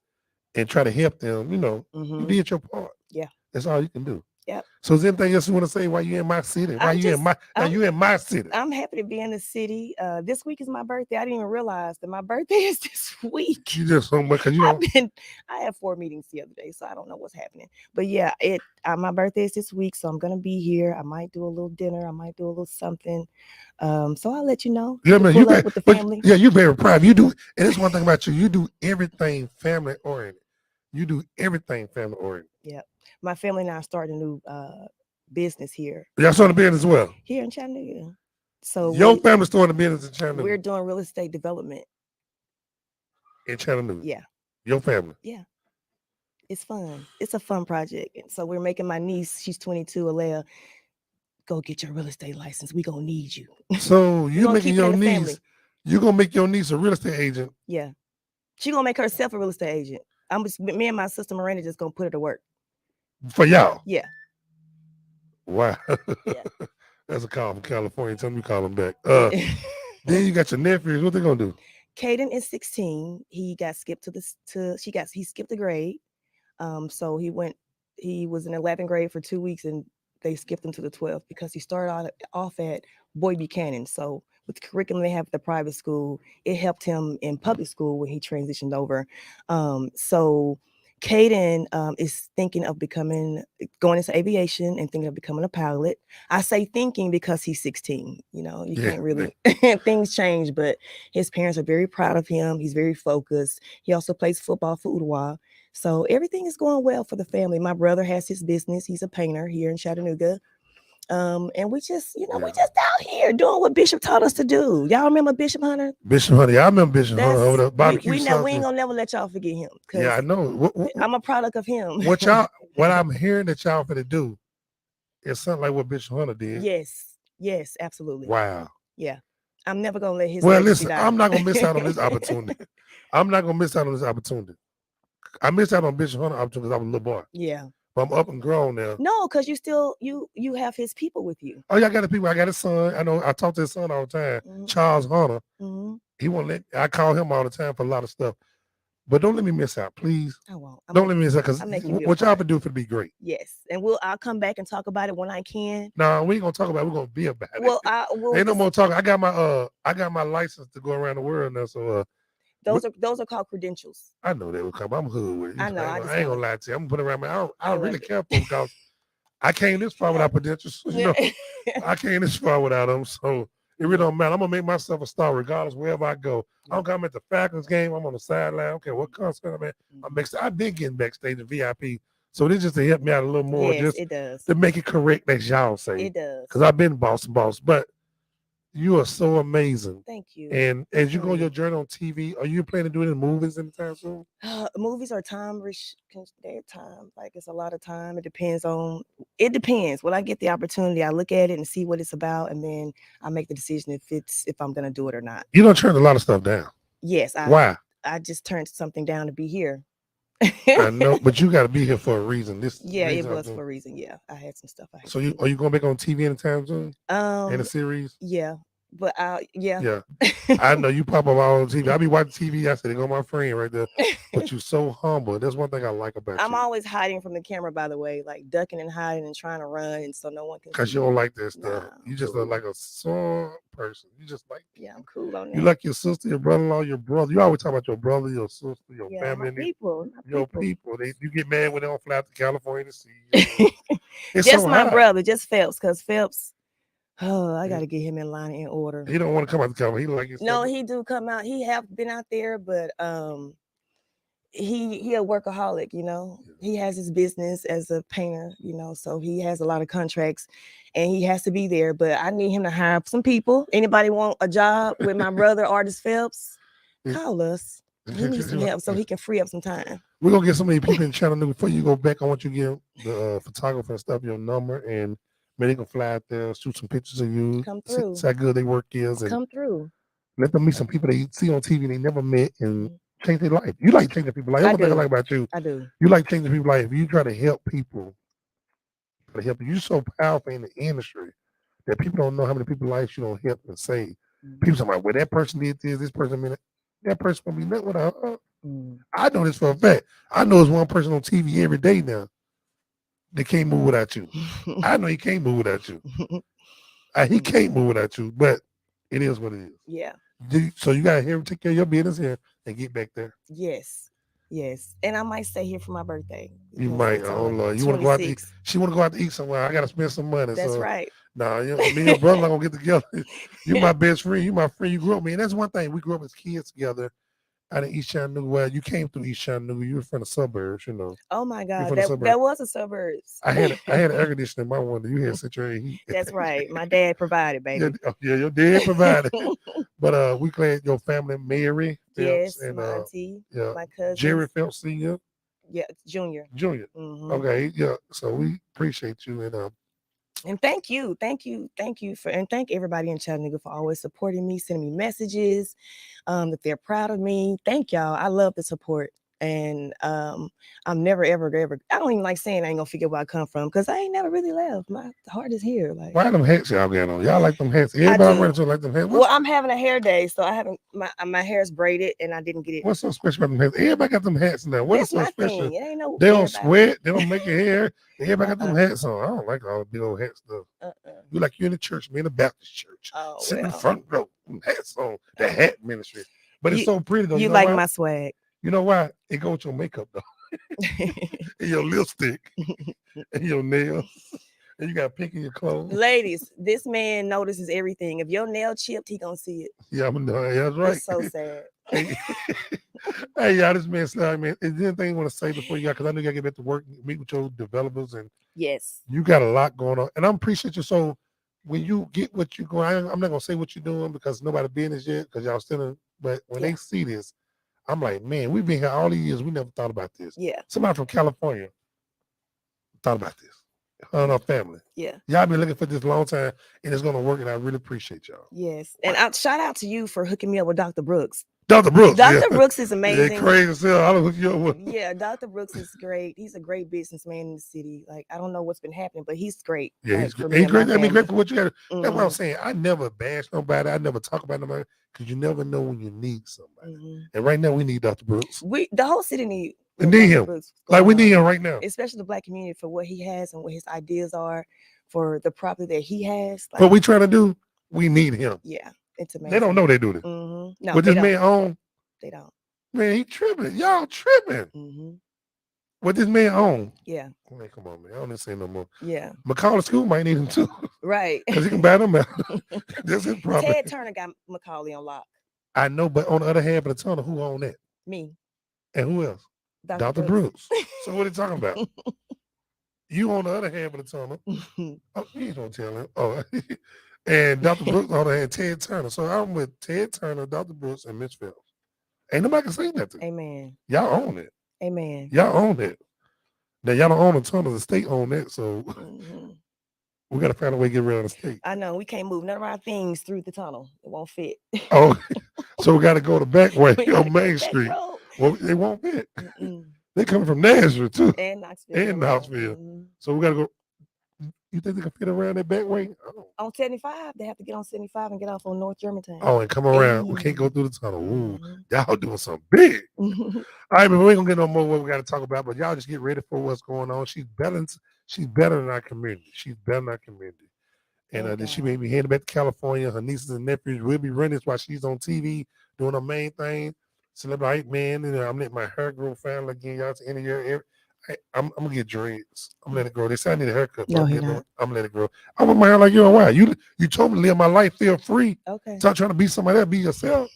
and try to help them. You know, you did your part. Yeah, that's all you can do. Yep. So is there anything else you want to say while you in my city? Why you in my city? I'm happy to be in the city. This week is my birthday. I didn't even realize that my birthday is this week. You just so much because you don't. I had 4 meetings the other day, so I don't know what's happening. But yeah, my birthday is this week, so I'm gonna be here. I might do a little dinner. I might do a little something. So I'll let you know. Yeah, man, with the family. Yeah, you very private. You do, and it's one thing about you. You do everything family oriented. You do everything family oriented. Yeah, my family and I started a new business here. Y'all starting a business as well? Here in Chattanooga. So your family starting a business in Chattanooga. We're doing real estate development in Chattanooga. Yeah. Your family. Yeah. It's fun. It's a fun project. And so we're making my niece, she's 22, Alea, go get your real estate license. We gonna need you. So you making your niece, you gonna make your niece a real estate agent. Yeah. She gonna make herself a real estate agent. Me and my sister Miranda just gonna put her to work. For y'all? Yeah. Wow. Yeah. That's a call from California. Tell me you call them back. Then you got your nephews. What they gonna do? Caden is 16. He got skipped he skipped a grade. So he was in 11th grade for 2 weeks and they skipped him to the 12th because he started off at Boy Buchanan. So with the curriculum they have at the private school, it helped him in public school when he transitioned over. So Caden is thinking of going into aviation and thinking of becoming a pilot. I say thinking because he's 16. You know, you can't really, things change, but his parents are very proud of him. He's very focused. He also plays football for Udawa. So everything is going well for the family. My brother has his business. He's a painter here in Chattanooga. And we just, we just out here doing what Bishop taught us to do. Y'all remember Bishop Hunter? Bishop Hunter, I remember Bishop Hunter over the barbecue. We ain't gonna never let y'all forget him. Yeah, I know. I'm a product of him. What I'm hearing that y'all finna do is something like what Bishop Hunter did. Yes, absolutely. Wow. Yeah, I'm never gonna let his. Well, listen, I'm not gonna miss out on this opportunity. I'm not gonna miss out on this opportunity. I missed out on Bishop Hunter opportunity because I was a little boy. Yeah. But I'm up and grown now. No, because you still you have his people with you. Oh, y'all got the people. I got his son. I know. I talk to his son all the time. Charles Hunter. He won't let. I call him all the time for a lot of stuff. But don't let me miss out, please. I won't. Don't let me miss out because what y'all can do for to be great. Yes, and I'll come back and talk about it when I can. No, we ain't gonna talk about it. We're gonna be about it. Well, ain't no more talking. I got my license to go around the world now. So those are called credentials. I know they will come. I'm hood with it. I know. I ain't gonna lie to you. I'm gonna put it around me. I don't really care for them because I came this far without credentials. You know, I came this far without them. So it really don't matter. I'm gonna make myself a star regardless wherever I go. I'm coming at the Falcons game. I'm on the sideline. I don't care what concert I'm at. I've been getting backstage at VIP. So this just to help me out a little more. Yes, just it does. To make it correct, as y'all say. It does. Because I've been boss. But you are so amazing. Thank you. And as you go on your journey on TV, are you planning to do any movies anytime soon? Movies are they're time. Like it's a lot of time. It depends. When I get the opportunity, I look at it and see what it's about, and then I make the decision if I'm gonna do it or not. You don't turn a lot of stuff down. Yes. Why? I just turned something down to be here. I know, but you got to be here for a reason. It was for a reason. Yeah, I had some stuff. So are you going back on TV anytime soon? In a series? Yeah, but yeah. I know you pop up all on TV. I be watching TV. I said, "They go my friend right there." But you're so humble. That's one thing I like about you. I'm always hiding from the camera, by the way, like ducking and hiding and trying to run, and so no one can. Because you don't like that stuff. You just look like a soft person. You just like. Yeah, I'm cool on that. You like your sister, your brother-in-law, your brother. You always talk about your brother, your sister, your family. My people. You get mad when they don't fly out to California to see you. Just my brother, just Phelps, because Phelps. Oh, I got to get him in line in order. He don't want to come out to California. He like his. No, he do come out. He have been out there, but he a workaholic. You know, he has his business as a painter. You know, so he has a lot of contracts, and he has to be there. But I need him to hire some people. Anybody want a job with my brother, Artist Phelps? Call us. He needs some help so he can free up some time. We're gonna get so many people in Chattanooga. Before you go back, I want you to give the photographer and stuff your number, and maybe they can fly out there, shoot some pictures of you. Come through. See how good they work is. And come through. Let them meet some people they see on TV they never met and change their life. You like changing people's life. That's one thing I like about you. I do. You like changing people's life. You try to help people. You're so powerful in the industry that people don't know how many people's lives you don't help and save. People say, well, that person did this person did that person gonna be nothing without her. I know this for a fact. I know it's one person on TV every day now they can't move without you. I know he can't move without you. He can't move without you, but it is what it is. Yeah. So you gotta hear take care of your business here and get back there. Yes. Yes. And I might stay here for my birthday. You because might. it's Oh on the Lord, you want to go out to eat? 26th. She want to go out to eat somewhere. I gotta spend some money. That's so, right. Nah, me and your brother not gonna get together. You my best friend. You my friend. You grew up with me. And that's one thing. We grew up as kids together. Out of East Chattanooga. Well, you came through East Chattanooga. You were from the suburbs, you know. Oh my You God. from the That suburbs. was a suburbs. I had an air conditioner in my window. You had central air heat. That's right. My dad provided, baby. Yeah, your dad provided. But we glad your family, Mary Phelps Yes, and my auntie, yeah, my cousin. Jerry Phelps Sr. Yeah, Junior. Junior. Mhm. Okay, yeah. So we appreciate you And thank you for, and thank everybody in Chattanooga for always supporting me, sending me messages, that they're proud of me. Thank y'all. I love the support. And I'm never, ever, I don't even like saying I ain't gonna figure where I come from because I ain't never really left. My heart is here. Like, why them hats y'all got on? Y'all like them hats? I Everybody do. running to like them hats. Well, I'm having a hair day, so I haven't my hair's braided and I didn't get it. What's so special about them hats? Everybody got them hats now. What is That's so my special? thing. It ain't no They don't everybody. sweat. They don't make your hair. Everybody got them hats on. I don't like all the big old hat stuff. You like you in the church, me in the Baptist church, sitting in the front row, hats on, the hat ministry. But it's so pretty though. You know like why? my swag. You know why? It goes with your makeup though. And your lipstick and your nails. And you got pink in your clothes. Ladies, this man notices everything. If your nail chipped, he gonna see it. Yeah, I'm know. That's right. It's so sad. Hey, y'all, this man said, man, is there anything you want to say before you got? Because I know you got to get back to work, meet with your developers, and yes, you got a lot going on. And I appreciate you. So when you get what you're going, I'm not gonna say what you're doing because nobody business yet, because y'all still in. But when they see this, I'm like, man, we've been here all these years. We never thought about this. Yeah. Somebody from California thought about this. Her and her family. Yeah. Y'all been looking for this a long time, and it's gonna work. And I really appreciate y'all. Yes. And shout out to you for hooking me up with Dr. Brooks. Dr. Brooks. Dr. Brooks is amazing. Yeah, crazy as hell. I'll hook you up with. Yeah, Dr. Brooks is great. He's a great businessman in the city. Like, I don't know what's been happening, but he's great. Yeah, like, he's great. He's great. I mean, great for what you got. That's what I'm Mhm. saying. I never bash nobody. I never talk about nobody because you never know when you need somebody. Mhm. And right now, we need Dr. Brooks. The whole city need him. Brooks Like we going need on, him right now. especially the Black community for what he has and what his ideas are for the property that he has. Like, What we trying to do, we need him. yeah, it's amazing. They don't know they do this. Mhm. No, What they this don't. man own, They don't. man, he tripping. Y'all tripping. Mhm. What this man own? Yeah. Man, come on, man. I don't need to say no more. Yeah. Macaulay School might need him too. Right. Because he can buy them out. That's his property. Ted Turner got Macaulay on lock. I know, but on the other hand of the tunnel, who own that? Me. And who else? Dr. Brooks. So what are you talking about? You on the other hand of the tunnel. Oh, you ain't gonna tell him. Oh, and Dr. Brooks on the hand, Ted Turner. So I'm with Ted Turner, Dr. Brooks, and Miss Phelps. Ain't nobody can say nothing. Amen. Y'all own it. Amen. Y'all own it. Now y'all don't own the tunnel. The state own that. So we gotta find a way to get rid of the state. I know we can't move none of our things through the tunnel. It won't fit. Oh, so we gotta go the back way We gotta on go Main back Street. road. Well, they won't fit. They coming from Nashville too. And Knoxville. And Knoxville. So we gotta go. You think they can fit around that back way? On 75, they have to get on 75 and get off on North Germantown. Oh, and come around. We can't go through the tunnel. Ooh, y'all doing something big. All right, but we ain't gonna get no more what we gotta talk about. But y'all just get ready for what's going on. She's better than our community. She's better than our community. And then she may be heading back to California. Her nieces and nephews will be running while she's on TV doing her main thing. Celebrity man, and I'm letting my hair grow finally again. Y'all to end of year. I'm gonna get dreads. I'm gonna let it grow. They say I need a haircut. No, I'm gonna let it grow. I want my hair like you and why. You told me to live my life, feel free. Okay. Stop trying to be somebody else, be yourself.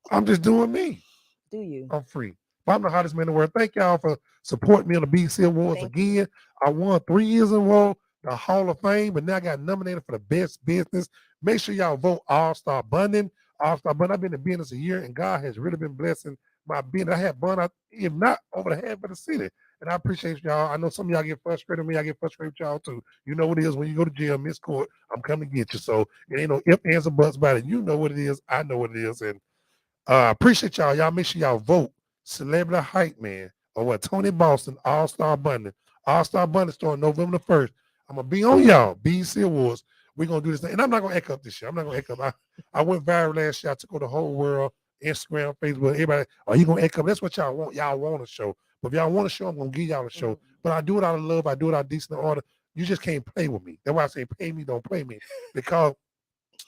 I'm just doing me. Do you? I'm free. But I'm the hottest man in the world. Thank y'all for supporting me on the BC Awards again. I won 3 years in a row, the Hall of Fame, but now I got nominated for the best business. Make sure y'all vote All-Star Bunding. All-Star Bunding. I've been in business a year, and God has really been blessing my business. I had bun, if not over the half of the city. And I appreciate y'all. I know some of y'all get frustrated with me. I get frustrated with y'all too. You know what it is when you go to jail, miss court, I'm coming to get you. So it ain't no ifs, ands, or buts about it. You know what it is. I know what it is. And I appreciate y'all. Y'all make sure y'all vote Celebrity Hype Man or what? Tony Boston, All-Star Bundle. All-Star Bundle starting November the 1st. I'm going to be on y'all, BC Awards. We're going to do this thing. And I'm not going to echo up this year. I'm not going to echo up. I went viral last year. I took over the whole world, Instagram, Facebook, everybody. Are you going to echo up? That's what y'all want. Y'all want a show. But if y'all want a show, I'm gonna give y'all a show. But I do it out of love. I do it out of decent order. You just can't play with me. That's why I say pay me, don't play me, because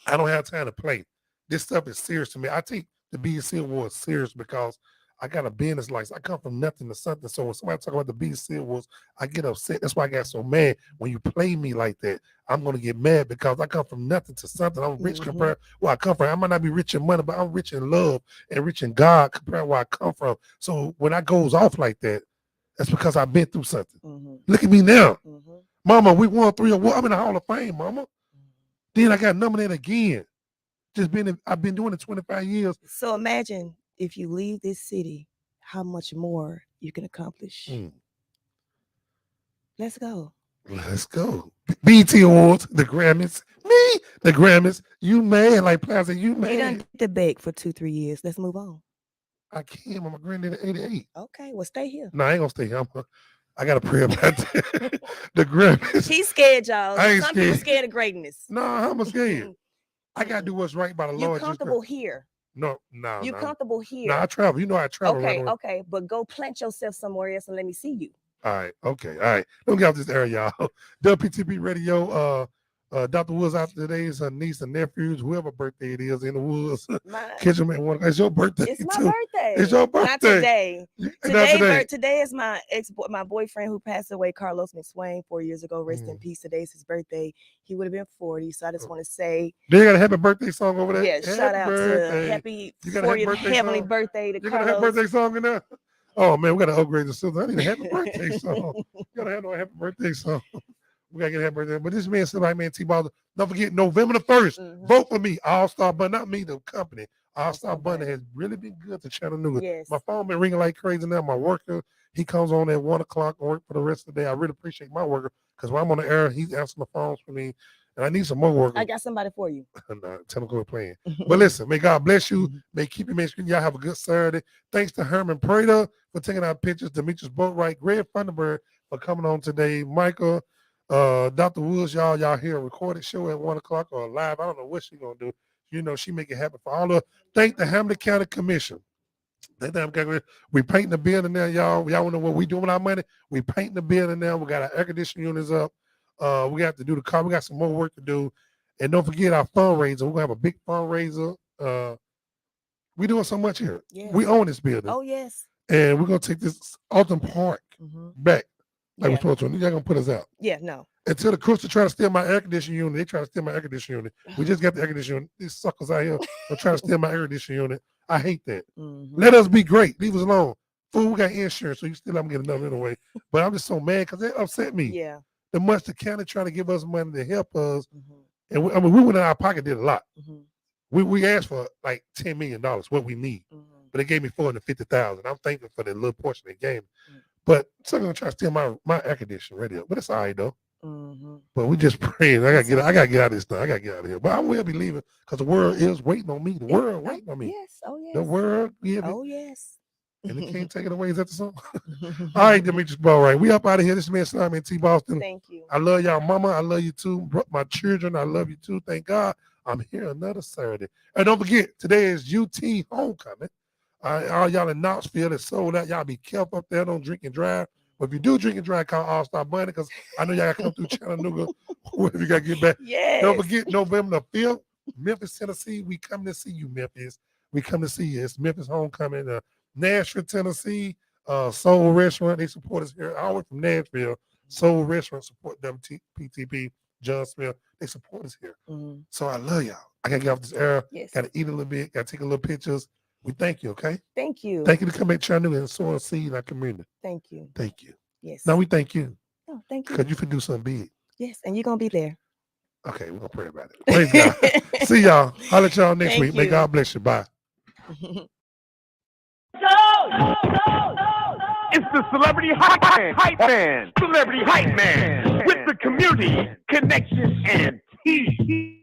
I don't have time to play. This stuff is serious to me. I take the BEC Awards serious because I got a business license. I come from nothing to something. So when somebody talk about the BEC Awards, I get upset. That's why I got so mad. When you play me like that, I'm going to get mad because I come from nothing to something. I'm rich compared to where I come from. I might not be rich in money, but I'm rich in love and rich in God compared to where I come from. So when I goes off like that, that's because I've been through something. Look at me now. Mama, we won 3 awards. I'm in the Hall of Fame, mama. Then I got nominated again. I've been doing it 25 years. So imagine if you leave this city, how much more you can accomplish. Let's go. Let's go. BT Awards, the Grammys. Me, the Grammys. You mad like Plaza, you mad. You done did the bake for 2-3 years. Let's move on. I can't. I'm a granddad at 88. Okay, well, stay here. No, I ain't gonna stay here. I got to pray about that. The Grammys. He's scared, y'all. I ain't Some scared. people scared of greatness. No, I'm scared. I got to do what's right by the You're Lord. comfortable here. No. You're comfortable here. No, I travel. You know I travel. Okay, but go plant yourself somewhere else and let me see you. All right, okay, all right. Let me get off this area, y'all. WPTP Radio, Dr. Woods out today, his niece and nephews, whoever birthday it is in the woods. Catch them at one. It's your birthday. It's my too. birthday. It's your birthday. Not today. Today. Today is my boyfriend who passed away, Carlos McSwain, 4 years ago. Rest in peace. Today's his birthday. He would have been 40. So I just want to say, they got a happy birthday song over there. Yeah, shout out to happy 40th heavenly birthday to Carlos. You got a happy birthday song in there? Oh man, we got to upgrade the system. I need a happy birthday song. We gotta have a happy birthday song. We gotta get a happy birthday. But this man still like man T-Ball. Don't forget November the 1st. Vote for me, All Star Bun, not me, the company. All Star Bun has really been good to Chattanooga. Yes. My phone been ringing like crazy now. My worker, he comes on at 1 o'clock and work for the rest of the day. I really appreciate my worker because when I'm on the air, he's answering the phones for me. And I need some more workers. I got somebody for you. Tell them quit playing. But listen, may God bless you. May keep you. Make sure y'all have a good Saturday. Thanks to Herman Prater for taking our pictures. Demetrius Boatwright, Greg Funderburg for coming on today. Michael, Dr. Woods, y'all hear a recorded show at 1 o'clock or live. I don't know what she's gonna do. You know, she make it happen for all of. Thank the Hamilton County Commission. We painting the building there, y'all. Y'all know what we doing with our money. We painting the building there. We got our air conditioning units up. We got to do the car. We got some more work to do. And don't forget our fundraiser. We're going to have a big fundraiser. We're doing so much here. Yes. We own this building. Oh, yes. And we're going to take this Alton Park back like we're supposed to. You're going to put us out. Yeah, no. Until the crooks are trying to steal my air conditioning unit. They try to steal my air conditioning unit. We just got the air conditioning unit. These suckers out here are trying to steal my air conditioning unit. I hate that. Let us be great. Leave us alone. Fool, we got insurance, so you still haven't get another anyway. But I'm just so mad because they upset me. Yeah. The much the county trying to give us money to help us. And we went in our pocket, did a lot. We asked for like $10 million, what we need. But they gave me $450,000. I'm thankful for the little portion they gave me. But someone's gonna try to steal my air conditioning radio. But it's all right though. But we just praying. I gotta get out of this thing. I gotta get out of here. But I will be leaving because the world is waiting on me. The world waiting on me. Yes, oh yes. The world, yes. And they can't take it away. Is that the song? All right, Demetrius Boatwright. We up out of here. This man Simon T. Boston. Thank you. I love y'all, mama. I love you too. My children, I love you too. Thank God I'm here another Saturday. And don't forget, today is UT homecoming. All y'all in Knoxville is sold out. Y'all be careful up there. Don't drink and drive. But if you do drink and drive, call All Star Bunny because I know y'all got to come through Chattanooga. Wherever you got to get back. Yes. Don't forget, November the 5th, Memphis, Tennessee. We come to see you, Memphis. We come to see you. It's Memphis homecoming. Nashville, Tennessee, Soul Restaurant. They support us here. All the way from Nashville. Soul Restaurant support WPTP, John Smith. They support us here. So I love y'all. I got to get off this air. Yes. Got to eat a little bit. Got to take a little pictures. We thank you, okay? Thank you. Thank you to come back to Chattanooga and sow a seed in our community. Thank you. Thank you. Yes. Now we thank you. Oh, thank you. Because you can do something big. Yes, and you're going to be there. Okay, we're going to pray about it. Praise God. See y'all. Holler at y'all next week. May God bless you. Bye. It's the celebrity hype man, celebrity hype man with the community connections and tea.